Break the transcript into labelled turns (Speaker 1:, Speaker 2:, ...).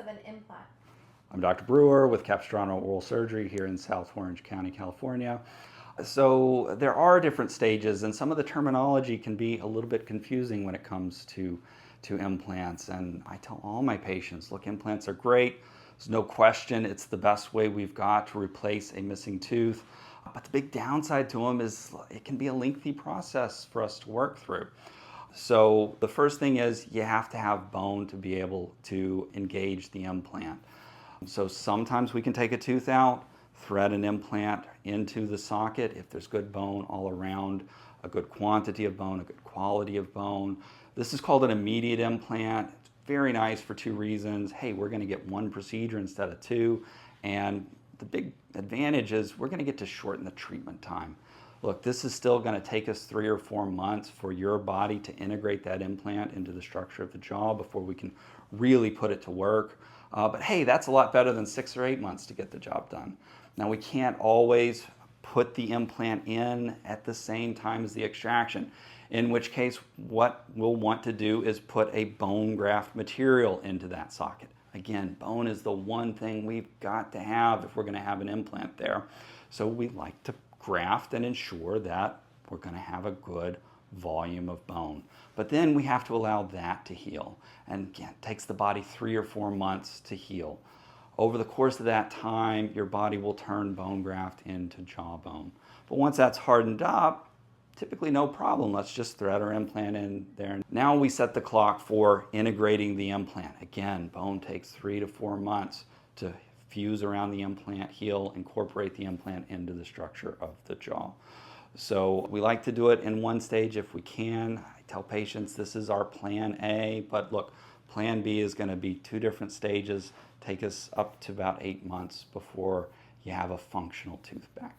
Speaker 1: of an implant?
Speaker 2: I'm Dr. Brewer with Capistrano Oral Surgery here in South Orange County, California. So there are different stages, and some of the terminology can be a little bit confusing when it comes to implants. And I tell all my patients, look, implants are great. There's no question it's the best way we've got to replace a missing tooth. But the big downside to them is it can be a lengthy process for us to work through. So the first thing is you have to have bone to be able to engage the implant. So sometimes we can take a tooth out, thread an implant into the socket if there's good bone all around, a good quantity of bone, a good quality of bone. This is called an immediate implant. It's very nice for two reasons. Hey, we're going to get one procedure instead of two, and the big advantage is we're going to get to shorten the treatment time. Look, this is still going to take us 3 or 4 months for your body to integrate that implant into the structure of the jaw before we can really put it to work. But hey, that's a lot better than 6 or 8 months to get the job done. Now, we can't always put the implant in at the same time as the extraction, in which case what we'll want to do is put a bone graft material into that socket. Again, bone is the one thing we've got to have if we're going to have an implant there. So we like to graft and ensure that we're going to have a good volume of bone. But then we have to allow that to heal. And again, it takes the body 3 or 4 months to heal. Over the course of that time, your body will turn bone graft into jawbone. But once that's hardened up, typically no problem. Let's just thread our implant in there. Now we set the clock for integrating the implant. Again, bone takes 3 to 4 months to fuse around the implant, heal, incorporate the implant into the structure of the jaw. So we like to do it in one stage if we can. I tell patients this is our plan A, but look, plan B is going to be 2 different stages, take us up to about 8 months before you have a functional tooth back.